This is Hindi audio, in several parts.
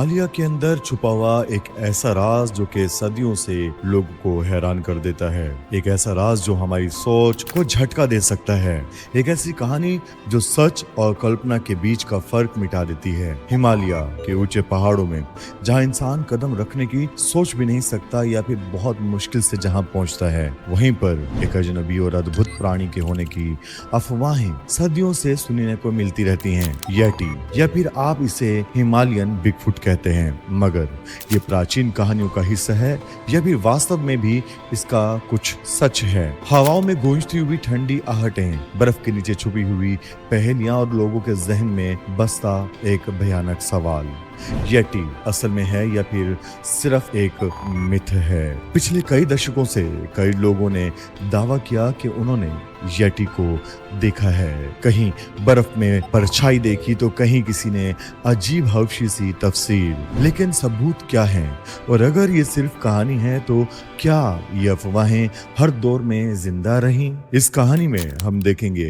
हिमालय के अंदर छुपा हुआ एक ऐसा राज जो कि सदियों से लोगों को हैरान कर देता है। एक ऐसा राज जो हमारी सोच को झटका दे सकता है। एक ऐसी कहानी जो सच और कल्पना के बीच का फर्क मिटा देती है। हिमालय के ऊंचे पहाड़ों में जहां इंसान कदम रखने की सोच भी नहीं सकता या फिर बहुत मुश्किल से जहां पहुंचता है, वहीं पर एक अजनबी और अद्भुत प्राणी के होने की अफवाहें सदियों से सुनने को मिलती रहती हैं। येटी या फिर आप इसे हिमालयन बिगफुट कहते हैं, मगर ये प्राचीन कहानियों का हिस्सा है या फिर वास्तव में भी इसका कुछ सच है। हवाओं में गूंजती हुई ठंडी आहटें, बर्फ के नीचे छुपी हुई पहेलियां और लोगों के जहन में बसता एक भयानक सवाल, येटी असल में है या फिर सिर्फ एक मिथ है। पिछले कई दशकों से कई लोगों ने दावा किया कि उन्होंने येटी को देखा है। कहीं बर्फ में परछाई देखी तो कहीं किसी ने अजीब हवशी सी तफसीर। लेकिन सबूत क्या है? और अगर ये सिर्फ कहानी है तो क्या ये अफवाहें हर दौर में जिंदा रहीं? इस कहानी में हम देखेंगे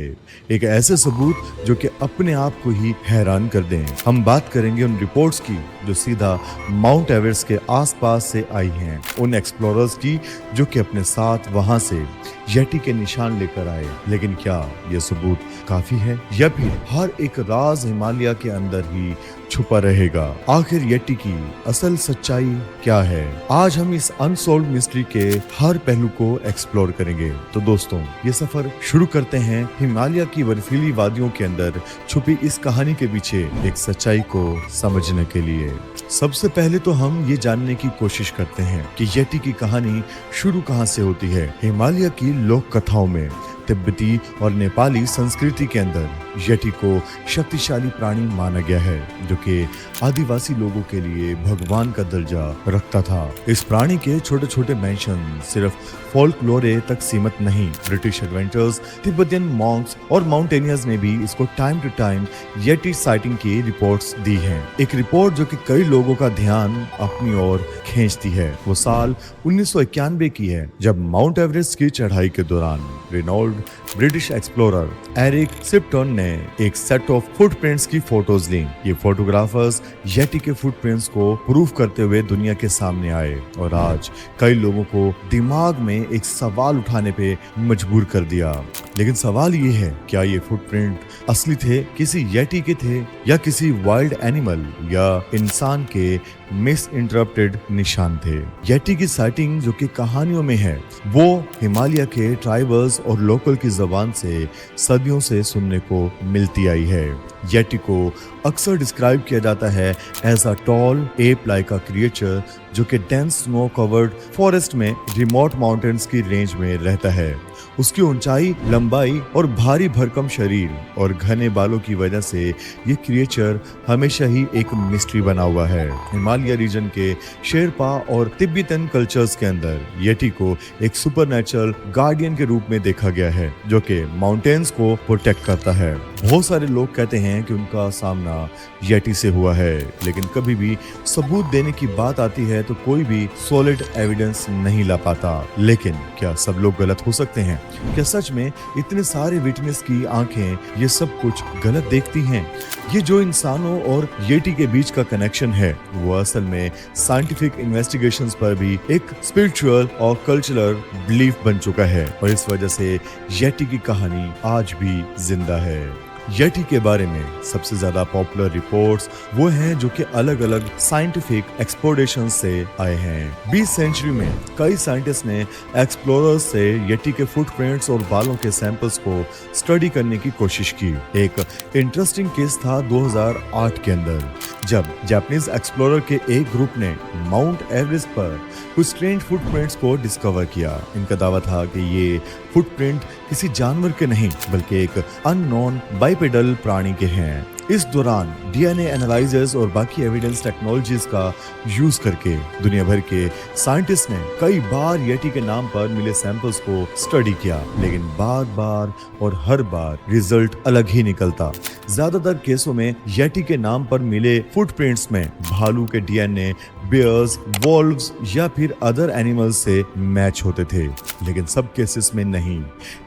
एक ऐसे सबूत जो कि अपने आप को ही हैरान कर दें। हम बात करेंगे उन रिपोर्ट्स की जो सीधा माउंट एवरेस्ट के आसपास से आई हैं, उन एक्सप्लोरर्स की जो कि अपने साथ वहां से येटी के निशान लेकर आए। लेकिन क्या ये सबूत काफी है या फिर हर एक राज हिमालय के अंदर ही छुपा रहेगा? आखिर येटी की असल सच्चाई क्या है? आज हम इस अनसॉल्व्ड मिस्ट्री के हर पहलू को एक्सप्लोर करेंगे। तो दोस्तों, ये सफर शुरू करते हैं हिमालय की बर्फीली वादियों के अंदर छुपी इस कहानी के पीछे एक सच्चाई को समझने के लिए। सबसे पहले तो हम ये जानने की कोशिश करते हैं कि येटी की कहानी शुरू कहाँ से होती है। हिमालय की लोक कथाओं में, तिब्बती और नेपाली संस्कृति के अंदर येटी को शक्तिशाली प्राणी माना गया है जो कि आदिवासी लोगों के लिए भगवान का दर्जा रखता था। इस प्राणी के छोटे छोटे मेंशन सिर्फ फोल्कलोरे तक सीमित नहीं। ब्रिटिश एडवेंचर्स, तिब्बतियन मॉन्क्स और माउंटेनियर्स ने भी इसको time to time yeti sighting की रिपोर्ट्स दी हैं। एक रिपोर्ट जो कि कई लोगों का ध्यान अपनी ओर खींचती है वो साल 1991 की है, जब माउंट एवरेस्ट की चढ़ाई के दौरान रेनॉल्ड ब्रिटिश एक्सप्लोरर एरिक सिप्टन ने एक सेट ऑफ फुटप्रिंट्स की फोटोज ली। ये फोटोग्राफर्स येटी के फुटप्रिंट्स को प्रूफ करते हुए दुनिया के सामने आए और आज कई लोगों को दिमाग में एक सवाल उठाने पे मजबूर कर दिया। लेकिन सवाल ये है, क्या ये फुटप्रिंट असली थे, किसी येटी के थे या किसी वाइल्ड एनिमल या इंसान के मिस इंटरप्टेड निशान थे? येटी की साइटिंग जो कि कहानियों में है वो हिमालय के ट्राइबल्स और लोकल की जबान से सदियों से सुनने को मिलती आई है। येटी को अक्सर डिस्क्राइब किया जाता है as a tall ape like a creature जो कि डेंस स्नो कवर्ड फॉरेस्ट में रिमोट माउंटेन्स की रेंज में रहता है। उसकी ऊंचाई, लंबाई और भारी भरकम शरीर और घने बालों की वजह से ये क्रिएचर हमेशा ही एक मिस्ट्री बना हुआ है। हिमालय रीजन के शेरपा और तिब्बतन कल्चर्स के अंदर येटी को एक सुपरनेचुरल गार्डियन के रूप में देखा गया है जो कि माउंटेन्स को प्रोटेक्ट करता है। बहुत सारे लोग कहते हैं कि उनका सामना येटी से हुआ है, लेकिन कभी भी सबूत देने की बात आती है तो कोई भी सॉलिड एविडेंस नहीं ला पाता। लेकिन क्या सब लोग गलत हो सकते हैं? क्या सच में इतने सारे विटनेस की आंखें ये सब कुछ गलत देखती हैं? ये जो इंसानों और येटी के बीच का कनेक्शन है वो असल में साइंटिफिक इन्वेस्टिगेशंस पर भी एक स्पिरिचुअल और कल्चरल बिलीफ बन चुका है और इस वजह से येटी की कहानी आज भी जिंदा है। येटी के बारे में सबसे ज्यादा पॉपुलर रिपोर्ट्स वो हैं जो कि अलग अलग साइंटिफिक एक्सप्लोरेशन से आए हैं। 20 सेंचुरी में कई साइंटिस्ट ने एक्सप्लोरर्स से येटी के फुटप्रिंट्स और बालों के सैंपल्स को स्टडी करने की कोशिश की। एक इंटरेस्टिंग केस था 2008 के अंदर जब जापानीज एक्सप्लोरर के एक ग्रुप ने माउंट एवरेस्ट पर कुछ स्ट्रेंज फुटप्रिंट्स को डिस्कवर किया। इनका दावा था कि ये फुटप्रिंट किसी जानवर के नहीं बल्कि एक अननोन बाइपेडल प्राणी के हैं। इस दौरान डीएनए एनालाइजर्स और बाकी एविडेंस टेक्नोलॉजीज का यूज करके दुनिया भर के साइंटिस्ट ने कई बार येटी के नाम पर मिले सैंपल्स को स्टडी किया, लेकिन बार बार और हर बार रिजल्ट अलग ही निकलता। ज्यादातर केसों में येटी के नाम पर मिले फुटप्रिंट्स में भालू के डीएनए बियर्स, वॉल्व्स या फिर अदर एनिमल्स से मैच होते थे, लेकिन सब केसेस में नहीं।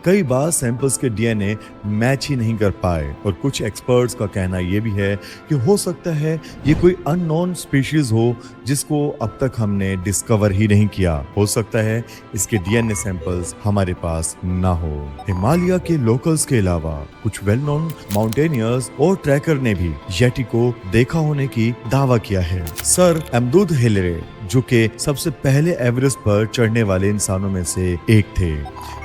कई बार सैंपल्स के डीएनए मैच ही नहीं कर पाए और कुछ एक्सपर्ट्स का कहना यह भी है कि हो सकता है ये कोई अननोन स्पीशीज हो जिसको अब तक हमने डिस्कवर ही नहीं किया। हो सकता है इसके डीएनए सैंपल्स हमारे पास ना हो। हिमालय के लोकल्स के अलावा कुछ वेल नोन माउंटेनियर्स और ट्रैकर ने भी येटी को देखा होने की दावा किया है। सर अमदूद हिलेरे, जो कि सबसे पहले एवरेस्ट पर चढ़ने वाले इंसानों में से एक थे,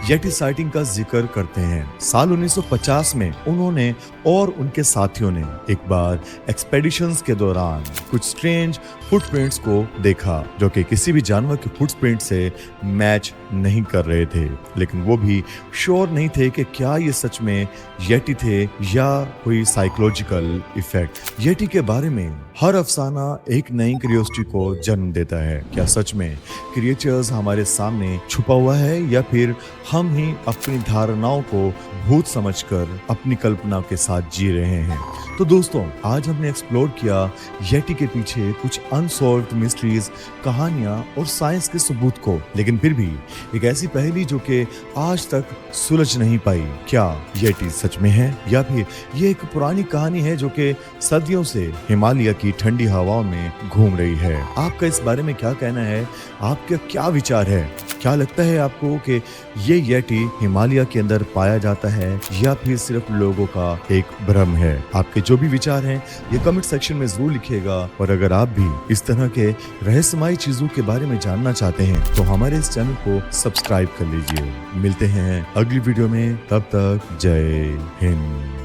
येटी साइटिंग का जिक्र करते हैं। साल 1950 में उन्होंने और उनके साथियों ने एक बार एक्सपेडिशंस के दौरान कुछ स्ट्रेंज फुटप्रिंट्स को देखा जो कि किसी भी जानवर के फुटप्रिंट से मैच नहीं कर रहे थे, लेकिन वो भी श्योर नहीं थे कि क्या ये सच में येटी थे या कोई साइकोलॉजिकल इफेक्ट। येटी के बारे में हर अफसाना एक नई क्यूरियोसिटी को जन्म देता है। क्या सच में क्रिएचर्स हमारे सामने छुपा हुआ है या फिर हम ही अपनी धारणाओं को भूत समझकर अपनी कल्पना के साथ जी रहे हैं। तो दोस्तों, आज हमने एक्सप्लोर किया येटी के पीछे कुछ अनसॉल्व्ड मिस्ट्रीज, कहानियां और साइंस के सबूत को, लेकिन फिर भी एक ऐसी पहेली जो कि आज तक सुलझ नहीं पाई। क्या येटी सच में है या फिर ये एक पुरानी कहानी है जो कि सदियों से हिमालय की ठंडी हवाओं में घूम रही है? आपका इस बारे में क्या कहना है? आपका क्या विचार है? क्या लगता है आपको कि ये येटी हिमालय के अंदर पाया जाता है या फिर सिर्फ लोगों का एक भ्रम है? आपके जो भी विचार हैं ये कमेंट सेक्शन में जरूर लिखिएगा, और अगर आप भी इस तरह के रहस्यमयी चीजों के बारे में जानना चाहते हैं तो हमारे इस चैनल को सब्सक्राइब कर लीजिए। मिलते हैं अगली वीडियो में, तब तक जय हिंद।